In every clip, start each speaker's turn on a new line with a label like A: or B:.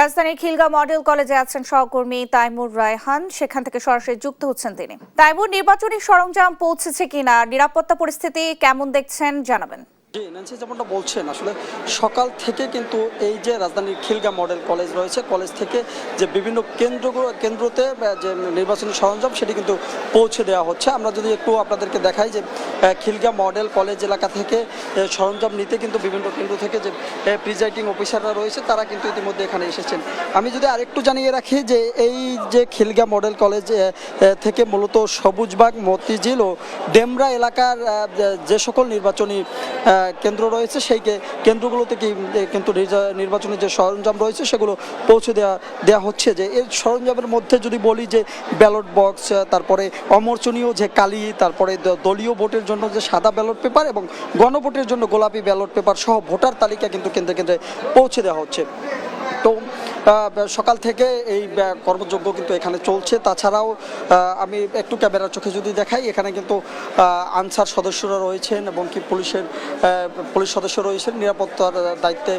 A: রাজধানীর খিলগাঁও মডেল কলেজে আছেন সহকর্মী তাইমুর রায়হান। সেখান থেকে সরাসরি যুক্ত হচ্ছেন তিনি। তাইমুর, নির্বাচনী সরঞ্জাম পৌঁছেছে কিনা, নিরাপত্তা পরিস্থিতি কেমন দেখছেন জানাবেন।
B: জি ন্যান্সি, যেমনটা বলছেন আসলে সকাল থেকে কিন্তু এই যে রাজধানীর খিলগাঁও মডেল কলেজ রয়েছে, কলেজ থেকে যে বিভিন্ন কেন্দ্রতে যে নির্বাচনী সরঞ্জাম সেটি কিন্তু পৌঁছে দেওয়া হচ্ছে। আমরা যদি একটু আপনাদেরকে দেখাই যে খিলগাঁও মডেল কলেজ এলাকা থেকে সরঞ্জাম নিতে কিন্তু বিভিন্ন কেন্দ্র থেকে যে প্রিজাইডিং অফিসাররা রয়েছে তারা কিন্তু ইতিমধ্যে এখানে এসেছেন। আমি যদি আরেকটু জানিয়ে রাখি যে এই যে খিলগাঁও মডেল কলেজ থেকে মূলত সবুজবাগ, মতিঝিল ও ডেমরা এলাকার যে সকল নির্বাচনী কেন্দ্র রয়েছে সেই কেন্দ্রগুলোতে কিন্তু নির্বাচনী যে সরঞ্জাম রয়েছে সেগুলো পৌঁছে দেওয়া হচ্ছে। যে এর সরঞ্জামের মধ্যে যদি বলি যে ব্যালট বক্স, তারপরে অমর্চনীয় যে কালি, তারপরে দলীয় ভোটের জন্য যে সাদা ব্যালট পেপার এবং গণভোটের জন্য গোলাপি ব্যালট পেপার সহ ভোটার তালিকা কিন্তু কেন্দ্রে কেন্দ্রে পৌঁছে দেওয়া হচ্ছে। তো সকাল থেকে এই কর্মযজ্ঞ কিন্তু এখানে চলছে। তাছাড়াও আমি একটু ক্যামেরার চোখে যদি দেখাই, এখানে কিন্তু আনসার সদস্যরা রয়েছেন এবং কি পুলিশ সদস্য রয়েছেন। নিরাপত্তার দায়িত্বে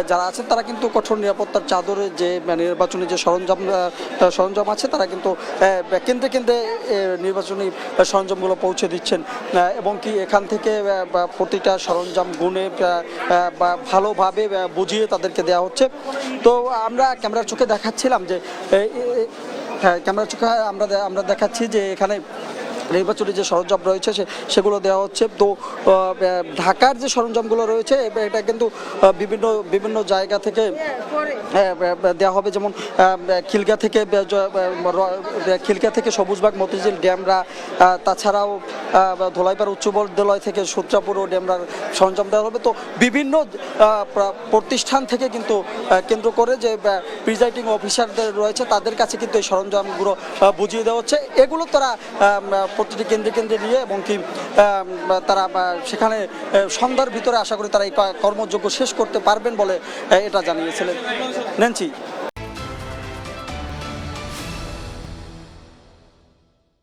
B: যারা আছেন তারা কিন্তু কঠোর নিরাপত্তার চাদরে যে নির্বাচনী যে সরঞ্জাম আছে তারা কিন্তু কেন্দ্রে কেন্দ্রে নির্বাচনী সরঞ্জামগুলো পৌঁছে দিচ্ছেন এবং কি এখান থেকে প্রতিটা সরঞ্জাম গুণে ভালোভাবে বুঝিয়ে তাদেরকে দেওয়া হচ্ছে। তো আমরা ক্যামেরার চোখে দেখাচ্ছিলাম যে ক্যামেরার চোখে আমরা দেখাচ্ছি যে এখানে নির্বাচনী যে সরঞ্জাম রয়েছে সেগুলো দেওয়া হচ্ছে। তো ঢাকার যে সরঞ্জামগুলো রয়েছে এটা কিন্তু বিভিন্ন জায়গা থেকে দেওয়া হবে। যেমন খিলগা থেকে সবুজবাগ, মতিঝিল, ডেমরা, তাছাড়াও ধোলাইপাড় উচ্চ বিদ্যালয় থেকে সূত্রাপুর ও ডেমরার সরঞ্জাম দেওয়া হবে। তো বিভিন্ন প্রতিষ্ঠান থেকে কিন্তু কেন্দ্র করে যে প্রিজাইডিং অফিসারদের রয়েছে তাদের কাছে কিন্তু এই সরঞ্জামগুলো বুঝিয়ে দেওয়া হচ্ছে। এগুলো তারা প্রতিটি কেন্দ্রে কেন্দ্রে নিয়ে এবং কি তারা সেখানে সন্ধ্যার ভিতরে আশা করি তারা এই কর্মযজ্ঞ শেষ করতে পারবেন বলে এটা জানিয়েছিলেন ন্যান্সি।